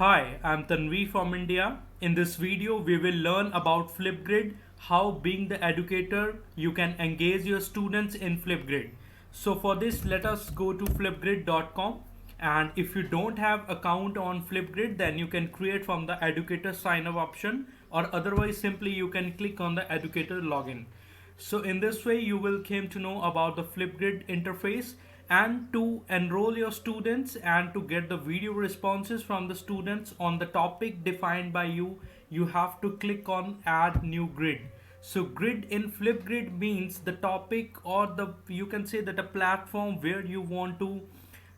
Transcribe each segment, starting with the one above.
Hi, I'm Tanvi from India. In this video, we will learn about Flipgrid, how being the educator, you can engage your students in Flipgrid. So for this, let us go to flipgrid.com, and if you don't have account on Flipgrid, then you can create from the educator sign up option, or otherwise simply you can click on the educator login. So in this way you will came to know about the Flipgrid interface, and to enroll your students and to get the video responses from the students on the topic defined by you, you have to click on add new grid. So grid in Flipgrid means the topic, or the you can say that a platform where you want to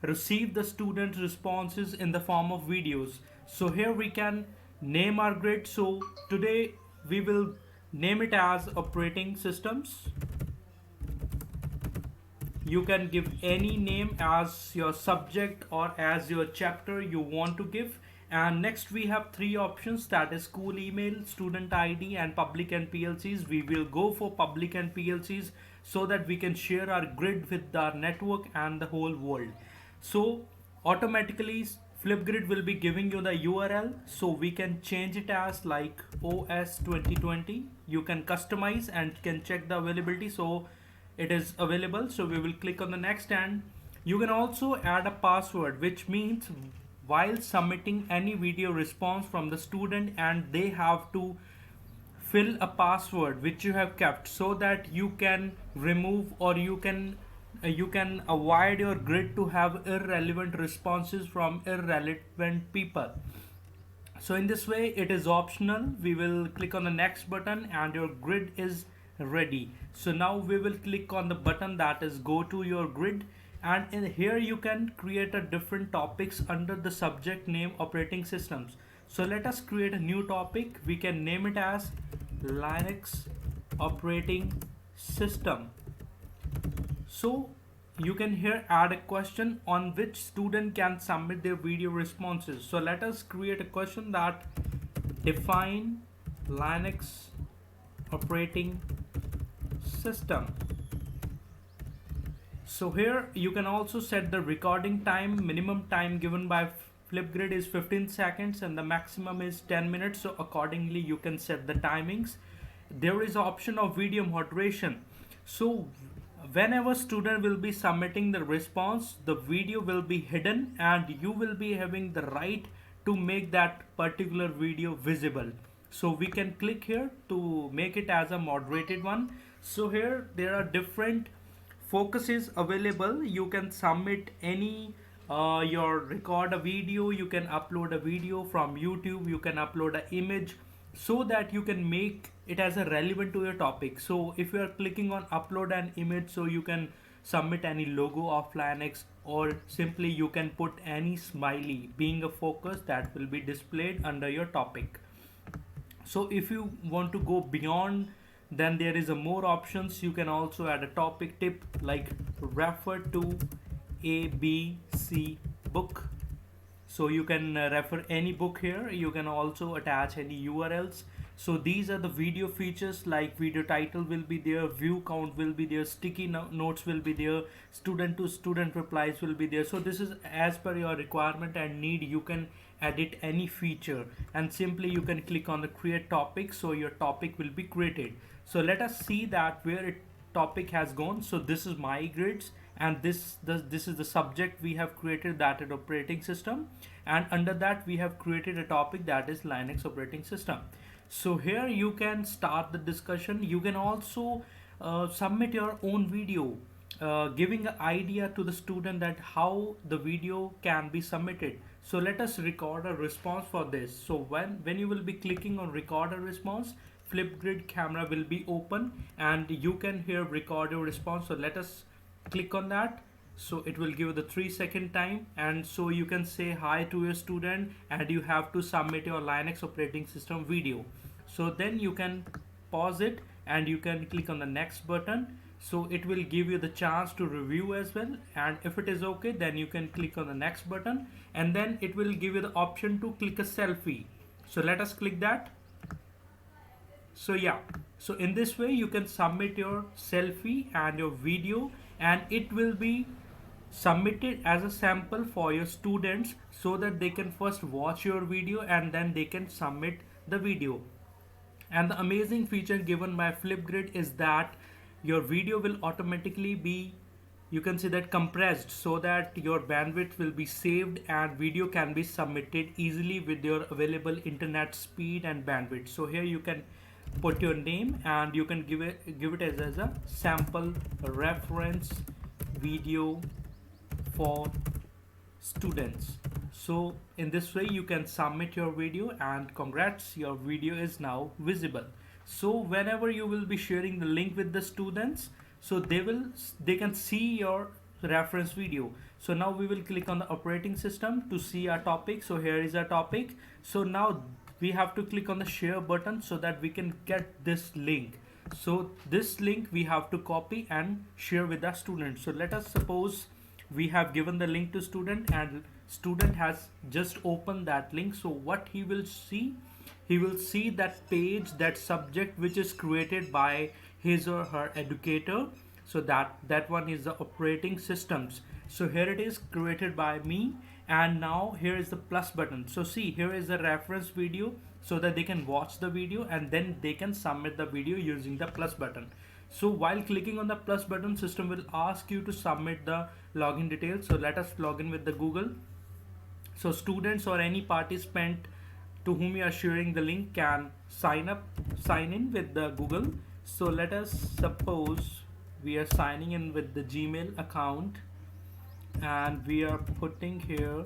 receive the student responses in the form of videos. So here we can name our grid. So today we will name it as operating systems. You can give any name as your subject or as your chapter you want to give. And next we have three options, that is school email, student ID, and public and PLCs. We will go for public and PLCs so that we can share our grid with our network and the whole world. So automatically Flipgrid will be giving you the URL, so we can change it as like OS 2020. You can customize and can check the availability, so it is available. So we will click on the next, and you can also add a password, which means while submitting any video response from the student, and they have to fill a password which you have kept, so that you can remove, or you can avoid your grid to have irrelevant responses from irrelevant people. So in this way it is optional. We will click on the next button and your grid is ready. So now we will click on the button that is go to your grid, and in here you can create a different topics under the subject name operating systems. So let us create a new topic. We can name it as Linux operating system. So you can here add a question on which student can submit their video responses. So let us create a question that define Linux operating system. So here you can also set the recording time. Minimum time given by Flipgrid is 15 seconds and the maximum is 10 minutes. So accordingly you can set the timings. There is an option of video moderation. So whenever student will be submitting the response, the video will be hidden and you will be having the right to make that particular video visible. So we can click here to make it as a moderated one. So here there are different focuses available. You can submit any your record a video, you can upload a video from YouTube, you can upload an image, so that you can make it as a relevant to your topic. So if you are clicking on upload an image, so you can submit any logo of Linux, or simply you can put any smiley being a focus that will be displayed under your topic. So if you want to go beyond, then there is a more options. You can also add a topic tip like refer to ABC book. So you can refer any book here. You can also attach any URLs. So these are the video features, like video title will be there, view count will be there, sticky notes will be there, student to student replies will be there. So this is as per your requirement and need. You can edit any feature, and simply you can click on the create topic, so your topic will be created. So let us see that where it topic has gone. So this is my grids, and this is the subject we have created, that is operating system, and under that we have created a topic that is Linux operating system. So here you can start the discussion. You can also submit your own video, giving an idea to the student that how the video can be submitted. So let us record a response for this. So when you will be clicking on record a response, Flipgrid camera will be open and you can here record your response. So let us click on that. So it will give you the 3-second time, and so you can say hi to your student and you have to submit your Linux operating system video. So then you can pause it and you can click on the next button. So it will give you the chance to review as well, and if it is okay, then you can click on the next button, and then it will give you the option to click a selfie. So let us click that. So yeah, so in this way you can submit your selfie and your video, and it will be submit it as a sample for your students so that they can first watch your video and then they can submit the video. And the amazing feature given by Flipgrid is that your video will automatically be, you can say that, compressed so that your bandwidth will be saved and video can be submitted easily with your available internet speed and bandwidth. So here you can put your name and you can give it as a sample reference video for students. So in this way you can submit your video and congrats, your video is now visible. So whenever you will be sharing the link with the students, so they can see your reference video. So now we will click on the operating system to see our topic. So here is our topic. So now we have to click on the share button so that we can get this link. So this link we have to copy and share with our student. So let us suppose we have given the link to student and student has just opened that link. So what he will see that page, that subject which is created by his or her educator. So that one is the operating systems. So here it is created by me, and now here is the plus button. So see, here is the reference video so that they can watch the video and then they can submit the video using the plus button. So while clicking on the plus button, system will ask you to submit the login details. So let us log in with the Google. So students or any participant to whom you are sharing the link can sign in with the Google. So let us suppose we are signing in with the Gmail account and we are putting here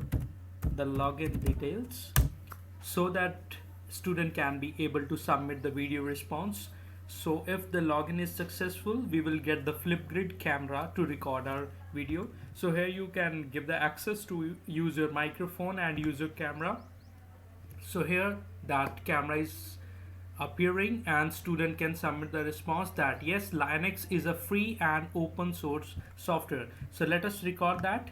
the login details so that student can be able to submit the video response. So if the login is successful, we will get the Flipgrid camera to record our video. So here you can give the access to use your microphone and use your camera. So here that camera is appearing and student can submit the response that yes, Linux is a free and open source software. So let us record that.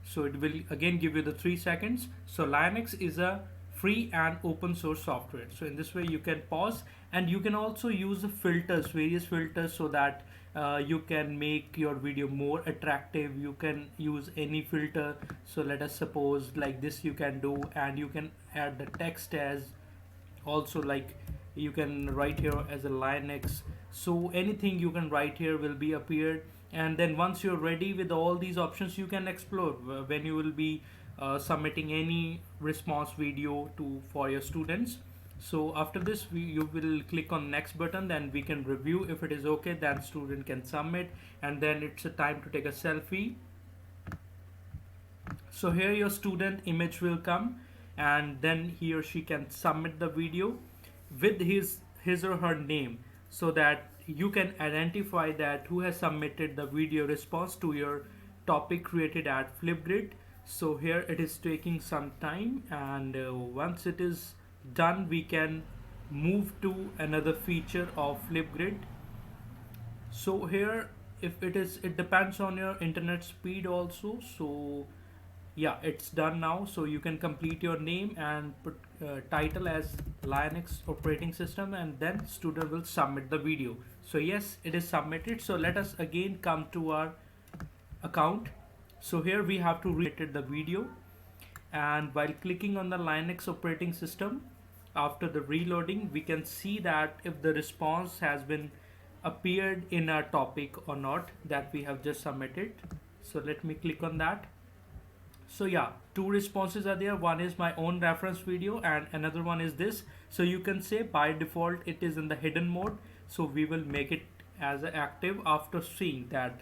So it will again give you the 3 seconds. So Linux is a free and open source software. So in this way you can pause, and you can also use the filters, various filters, so that you can make your video more attractive. You can use any filter. So let us suppose like this you can do, and you can add the text as also, like you can write here as a Linux. So anything you can write here will be appeared, and then once you're ready with all these options, you can explore when you will be submitting any response video for your students. So after this you will click on next button, then we can review. If it is okay, then student can submit, and then it's a time to take a selfie. So here your student image will come, and then he or she can submit the video with his or her name, so that you can identify that who has submitted the video response to your topic created at Flipgrid. So here it is taking some time, and once it is done, we can move to another feature of Flipgrid. So here it depends on your internet speed also. So yeah, it's done now. So you can complete your name and put title as Linux operating system, and then student will submit the video. So yes, it is submitted. So let us again come to our account. So here we have to read the video, and while clicking on the Linux operating system, after the reloading, we can see that if the response has been appeared in our topic or not that we have just submitted. So let me click on that. So yeah, 2 responses are there. One is my own reference video and another one is this. So you can say by default it is in the hidden mode. So we will make it as active after seeing that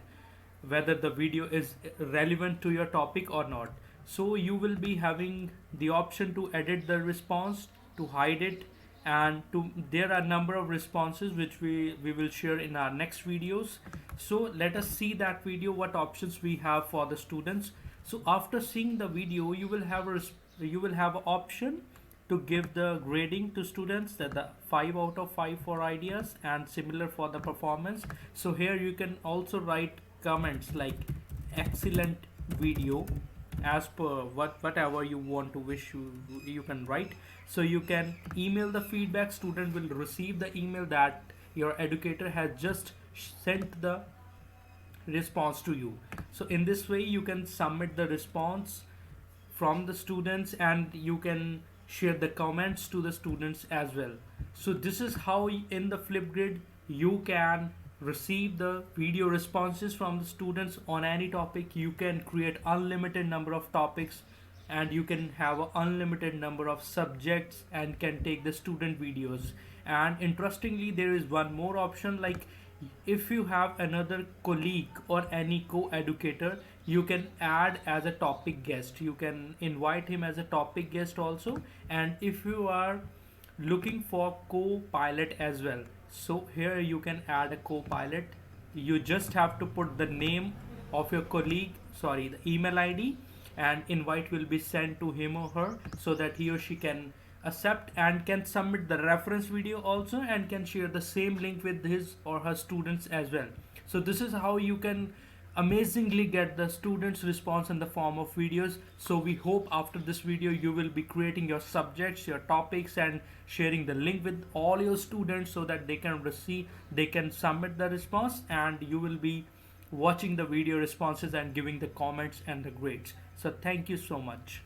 whether the video is relevant to your topic or not. So you will be having the option to edit the response, to hide it, and there are a number of responses which we will share in our next videos. So let us see that video, what options we have for the students. So after seeing the video, you will have an option to give the grading to students, that the 5 out of 5 for ideas and similar for the performance. So here you can also write comments like excellent video, as per whatever you want to wish you can write. So you can email the feedback. Student will receive the email that your educator has just sent the response to you. So in this way you can submit the response from the students, and you can share the comments to the students as well. So this is how in the Flipgrid you can receive the video responses from the students on any topic. You can create unlimited number of topics, and you can have an unlimited number of subjects and can take the student videos. And interestingly, there is one more option, like if you have another colleague or any co-educator, you can add as a topic guest. You can invite him as a topic guest also. And if you are looking for co-pilot as well, so here you can add a co-pilot. You just have to put the name of your colleague, sorry, the email ID, and invite will be sent to him or her, so that he or she can accept and can submit the reference video also, and can share the same link with his or her students as well. So this is how you can amazingly get the students response in the form of videos. So we hope after this video you will be creating your subjects, your topics, and sharing the link with all your students, so that they can receive, they can submit the response, and you will be watching the video responses and giving the comments and the grades. So thank you so much.